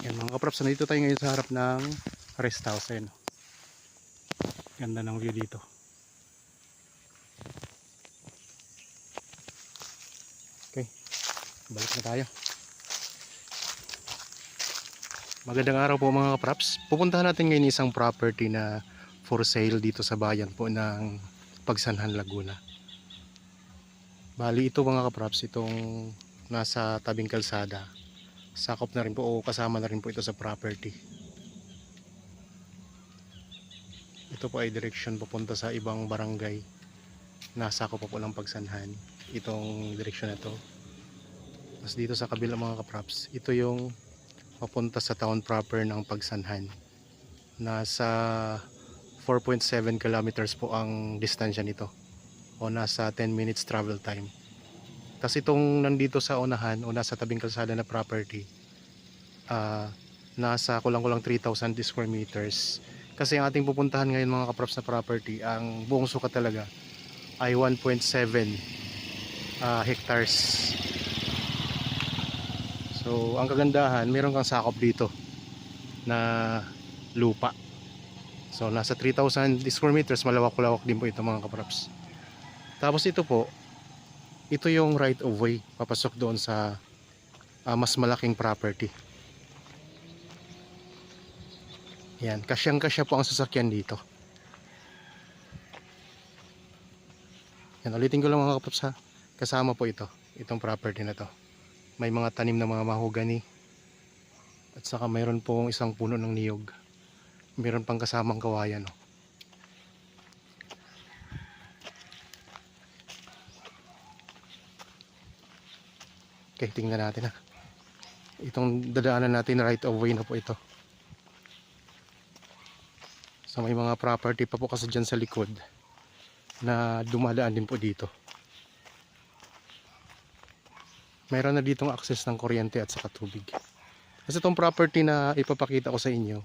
Yan mga kaprops, nandito tayo ngayon sa harap ng rest house. Ayan. Ganda ng view dito. Okay, balik na tayo. Magandang araw po mga kaprops. Pupuntahan natin ngayon isang property na for sale dito sa bayan po ng Pagsanhan, Laguna. Bali ito mga kaprops, itong nasa tabing kalsada, sakop na rin po o kasama na rin po ito sa property. Ito po ay direksyon papunta sa ibang barangay. Nasakop po ng Pagsanhan itong direksyon na ito. Tapos dito sa kabila mga kaprops, ito yung papunta sa town proper ng Pagsanhan. Nasa 4.7 kilometers po ang distansya nito, o nasa 10 minutes travel time. Tapos itong nandito sa unahan o nasa tabing kalsada na property, nasa kulang-kulang 3,000 square meters. Kasi ang ating pupuntahan ngayon mga kaprops na property, ang buong sukat talaga ay 1.7 hectares. So ang kagandahan, meron kang sakop dito na lupa. So nasa 3,000 square meters, malawak-lawak din po ito mga kaprops. Tapos ito po, ito yung right of way papasok doon sa mas malaking property. Yan, kasyang-kasya po ang sasakyan dito. Yan, ulitin ko lang mga kaprops ha. Kasama po ito, itong property na to. May mga tanim na mga mahogany. At saka mayroon pong isang puno ng niyog. Mayroon pang kasamang kawayan. Oh. Okay, tingnan natin ha. Itong dadaanan natin, right of way na po ito. So may mga property pa po kasi dyan sa likod na dumadaan din po dito. Mayroon na ditong access ng kuryente at saka tubig. Kasi itong property na ipapakita ko sa inyo,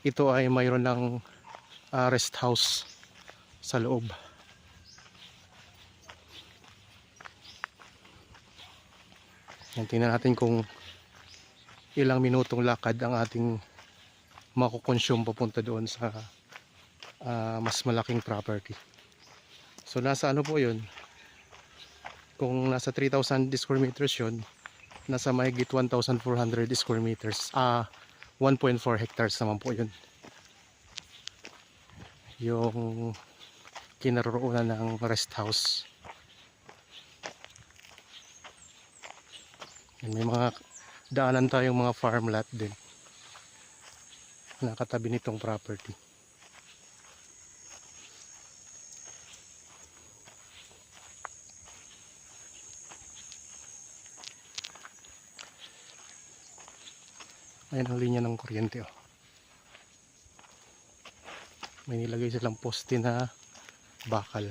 ito ay mayroon ng rest house sa loob. Yan, tingnan natin kung ilang minutong lakad ang ating makukonsume papunta doon sa mas malaking property. So nasa ano po yun, kung nasa 3,000 square meters yun, nasa mahigit 1,400 square meters, 1.4 hectares naman po yun yung kinaroroonan ng rest house. Yan, may mga daanan tayong mga farm lot din nakatabi nitong property. Ayan ang linya ng kuryente. Oh. May nilagay silang poste na bakal.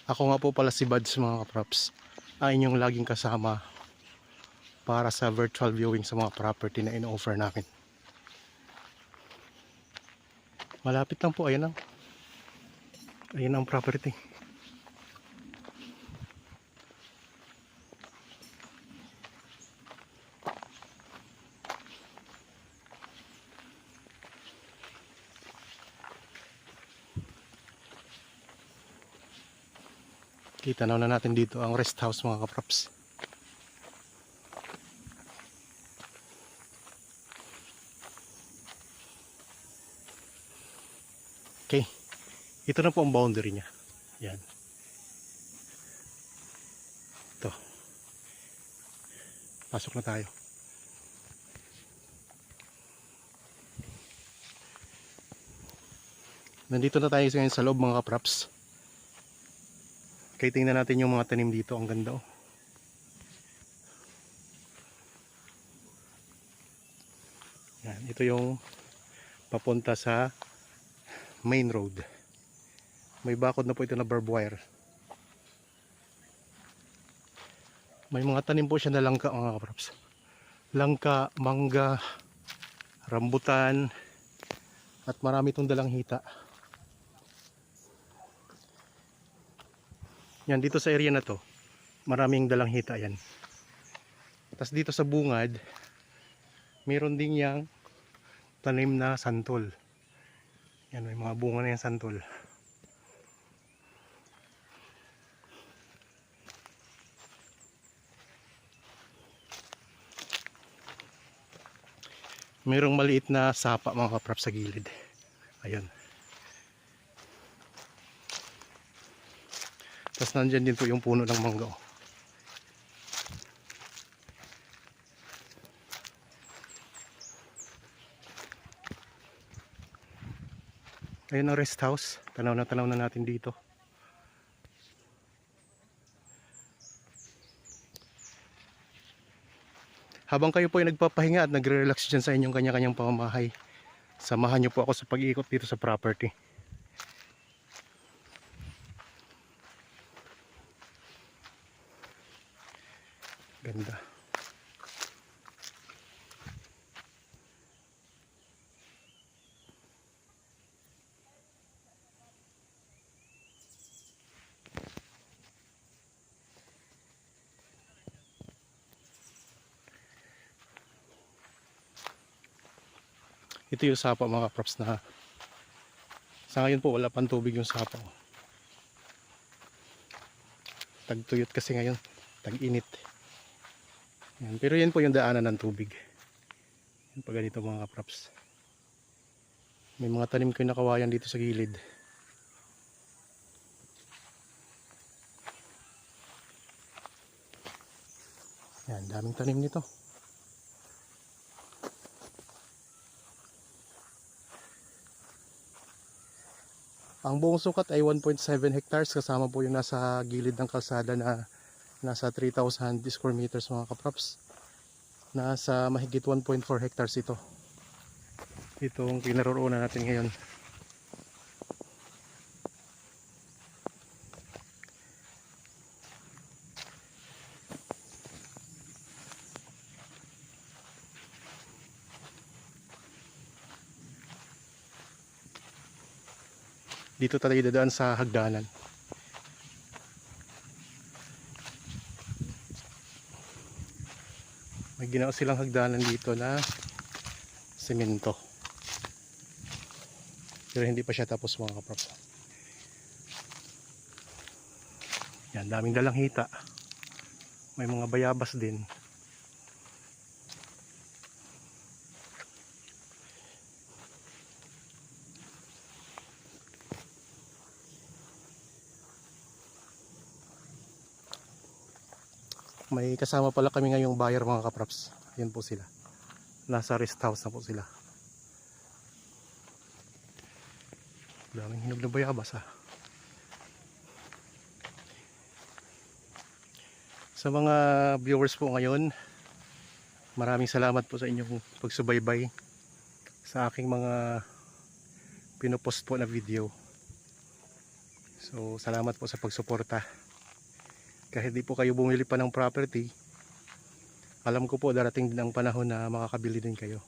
Ako nga po pala si Buds mga kaprops, ay inyong laging kasama para sa virtual viewing sa mga property na in-offer namin. Malapit lang po, ayan ang property. Kita na natin dito ang rest house mga kaprops. Okay, ito na po ang boundary niya. Yan. Ito. Pasok na tayo. Nandito na tayo ngayon sa loob mga kaprops. Okay, tingnan natin yung mga tanim dito. Ang ganda oh. Yan, ito yung papunta sa main road. May bakod na po ito na barbed wire. May mga tanim po siya na langka mga kaprops. Langka, mangga, rambutan, at marami itong dalang hita. Yan, dito sa area na to, maraming dalang hita yan. Tapos dito sa bungad, meron din yang tanim na santol. Yan, may mga bunga na yung santol. Merong maliit na sapa mga kaprops sa gilid. Ayun. Tapos nandyan din po yung puno ng mangga. Ayun ang rest house. Tanaw na natin dito. Habang kayo po ay nagpapahinga at nagre-relax dyan sa inyong kanya-kanyang pamamahay, samahan nyo po ako sa pag-iikot dito sa property. Ganda. Ito yung sapa mga props na sa ngayon po wala pang tubig yung sapa. Tagtuyot kasi ngayon, tag-init. Yan. Pero yan po yung daanan ng tubig. Yan pa ganito mga props. May mga tanim kayo na kawayan dito sa gilid. Yan, daming tanim nito. Ang buong sukat ay 1.7 hectares kasama po yung nasa gilid ng kalsada na nasa 3,000 square meters mga kaprops. Nasa mahigit 1.4 hectares ito. Itong pinaroroonan natin ngayon. Dito tayo dadaan sa hagdanan. May ginawa silang hagdanan dito na semento. Pero hindi pa siya tapos mga kaprops. Yan, daming dalang hita. May mga bayabas din. May kasama pala kami ngayong buyer mga kaprops. Yan po sila. Nasa rest house na po sila. Daming hinog na bayabas ha. Sa mga viewers po ngayon, maraming salamat po sa inyong pagsubaybay sa aking mga pinopost po na video. So salamat po sa pagsuporta. Kahit di po kayo bumili pa ng property, alam ko po darating din ang panahon na makakabili din kayo.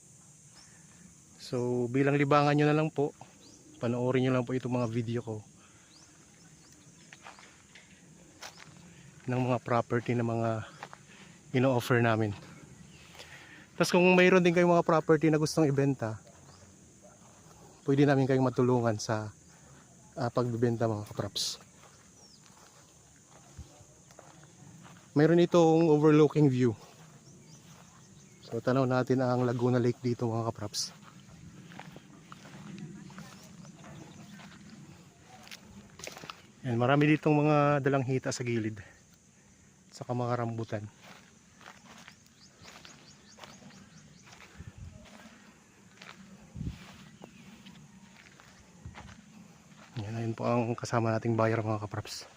So bilang libangan nyo na lang po, panoorin nyo lang po itong mga video ko ng mga property na mga ino-offer namin. Tapos kung mayroon din kayong mga property na gustong ibenta, pwede namin kayong matulungan sa pagbibenta mga kaprops. Mayroon itong overlooking view. So tanaw natin ang Laguna Lake dito mga kaprops. Yan, marami ditong mga dalang hita sa gilid. Saka mga rambutan. Yan, ayun po ang kasama nating buyer mga kaprops.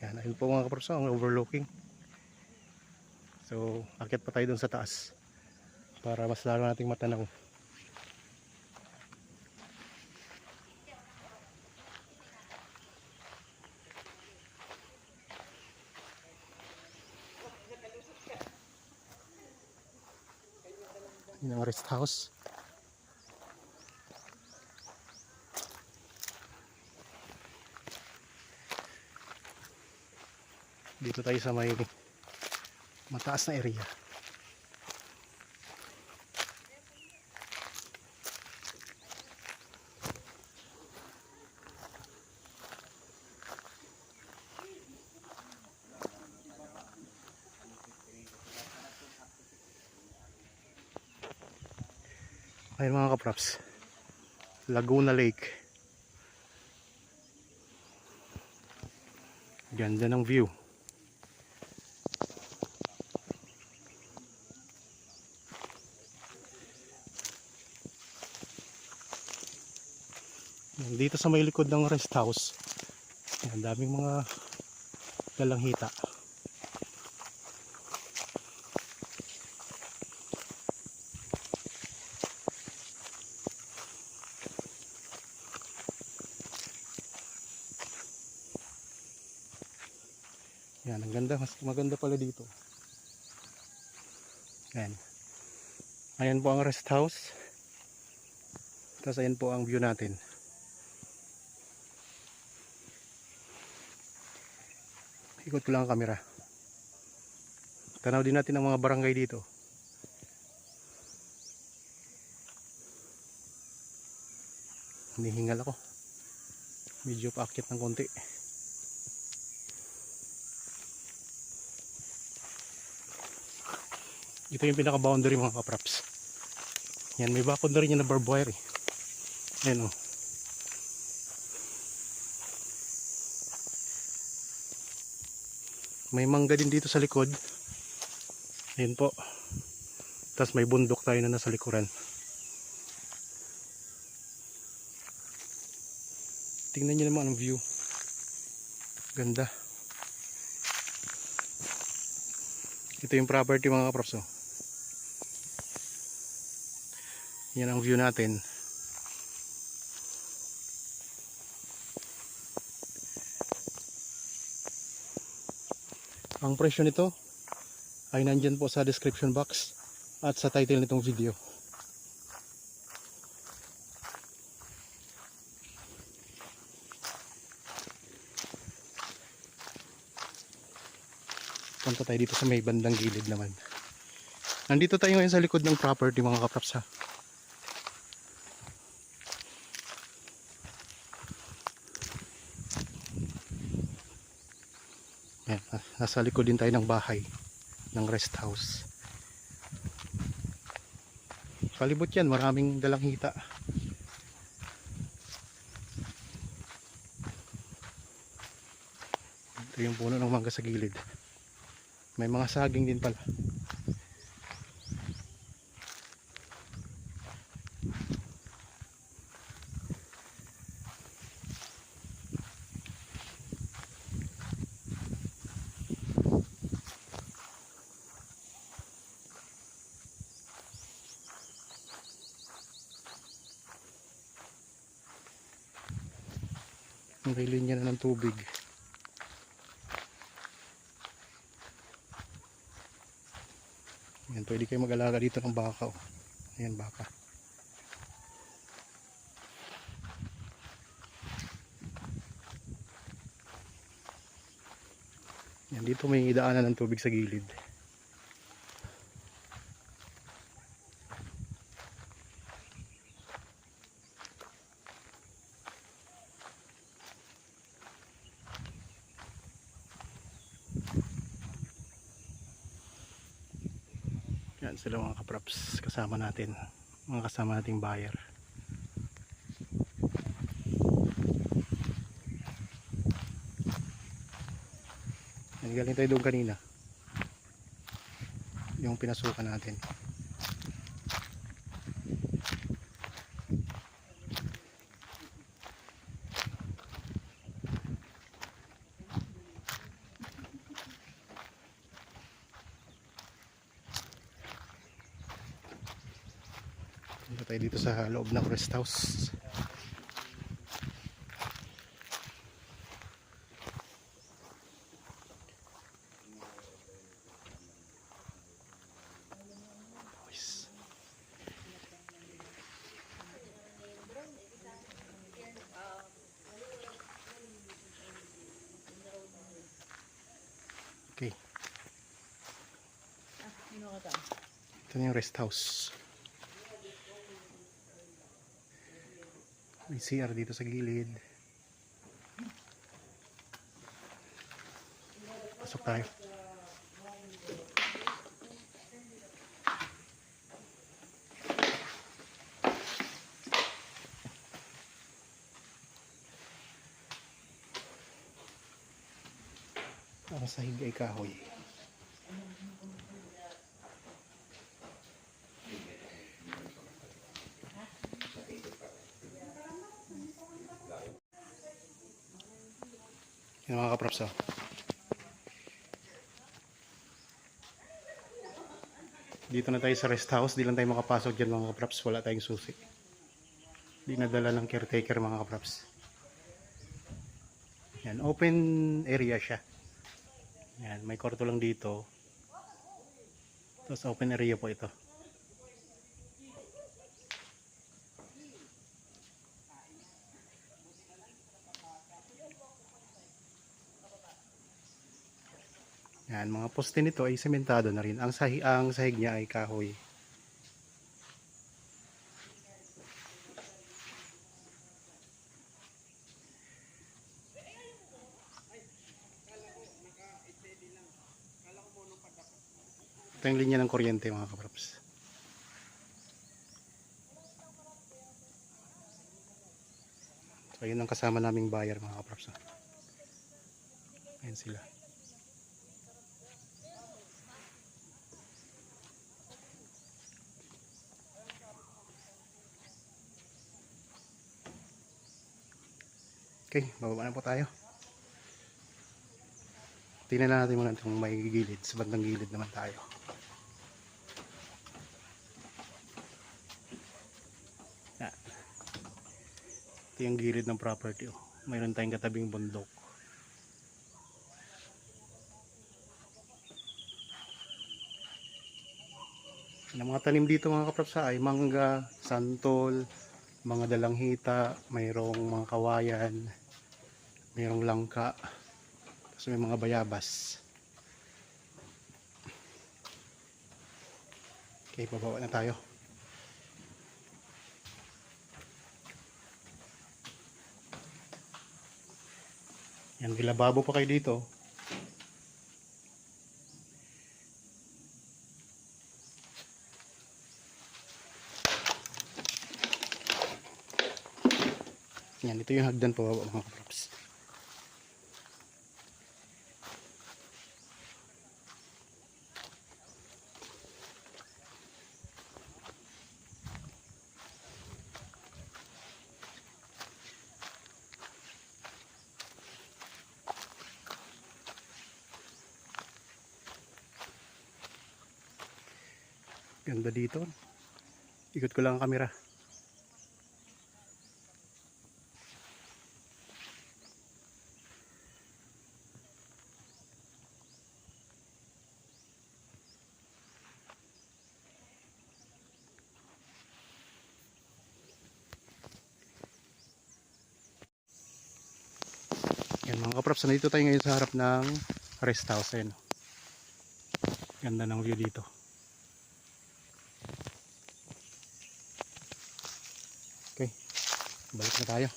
Yan, ayun po mga kaprops ang overlooking. So akit pa tayo dun sa taas para mas lalo nating matanaw. Yun ang rest house. Dito tayo sa may mataas na area. Ayun mga kaprops, Laguna Lake. Ganda ng view. Dito sa may likod ng rest house, ang daming mga dalanghita. Yan, ang ganda, mas maganda pala dito. Yan. Ayan po ang rest house. Tapos ayan po ang view natin. Ikot ko lang ang camera. Tanaw din natin ang mga barangay dito. Hinihingal ako. Medyo paakyat ng konti. Ito yung pinaka boundary mga kaprops. Yan, may bakod na rin yan na barbed wire eh. Ayan o. May mangga din dito sa likod. Ayan po. Tapos may bundok tayo na nasa likuran. Tingnan nyo naman ang view. Ganda. Ito yung property mga kaprops oh. Yan ang view natin. Ang presyo nito ay nandyan po sa description box at sa title nitong video. Punta tayo dito sa may bandang gilid naman. Nandito tayo ngayon sa likod ng property mga kaprops ha. Yan, nasa likod din tayo ng bahay ng rest house. Palibot yan, maraming dalanghita. Ito yung puno ng mangga sa gilid. May mga saging din pala. May linya na ng tubig. Yan, pwede kayo mag-alaga dito ng baka. Ayan, baka. Yan, dito may daanan ng tubig sa gilid. Yan sila mga kaprops, kasama natin, mga kasama nating buyer. Yan, galing tayo doon kanina, yung pinasukan natin. Punta tayo dito sa loob ng rest house. Ito na yung rest house. May CR dito sa gilid. Pasok tayo. Ang sahig ay kahoy. Yan mga kaprops, oh. Dito na tayo sa rest house. Di lang tayo makapasok dyan mga kaprops. Wala tayong susi. Di nadala ng caretaker mga kaprops. Yan, open area siya. Yan, may kwarto lang dito. Tapos open area po ito. Yan, mga poste nito ay sementado na rin. Ang sahig niya ay kahoy. Ito yung linya ng kuryente mga kaprops. So yun ang kasama naming buyer mga kaprops. Ayan sila. Okay, bababa na po tayo. Tingnan na natin muna itong may gilid. Sa bandang gilid naman tayo. Yan. Ito yung gilid ng property. Oh. Mayroon tayong katabing bundok. Ang mga tanim dito mga kaprops ay mangga, santol, mga dalanghita, mayroong mga kawayan, mayroong langka, tapos may mga bayabas. Okay, bababa na tayo. Yan, bilababo pa kayo dito. Yan, ito yung hagdan po mga kaprops. Ganda dito. Ikot ko lang ang camera. Yan mga kaprops, nandito tayo ngayon sa harap ng rest house. Ayan. Ganda ng view dito. Okay, balik na tayo.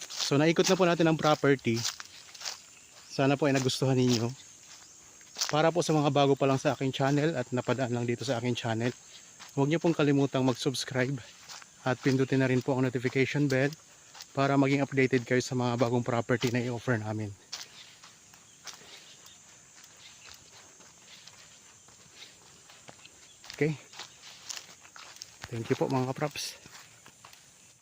So naikot na po natin ang property. Sana po ay nagustuhan ninyo. Para po sa mga bago pa lang sa aking channel at napadaan lang dito sa aking channel, huwag niyo pong kalimutang mag-subscribe at pindutin na rin po ang notification bell para maging updated kayo sa mga bagong property na i-offer namin. Okay. Thank you po mga kaprops.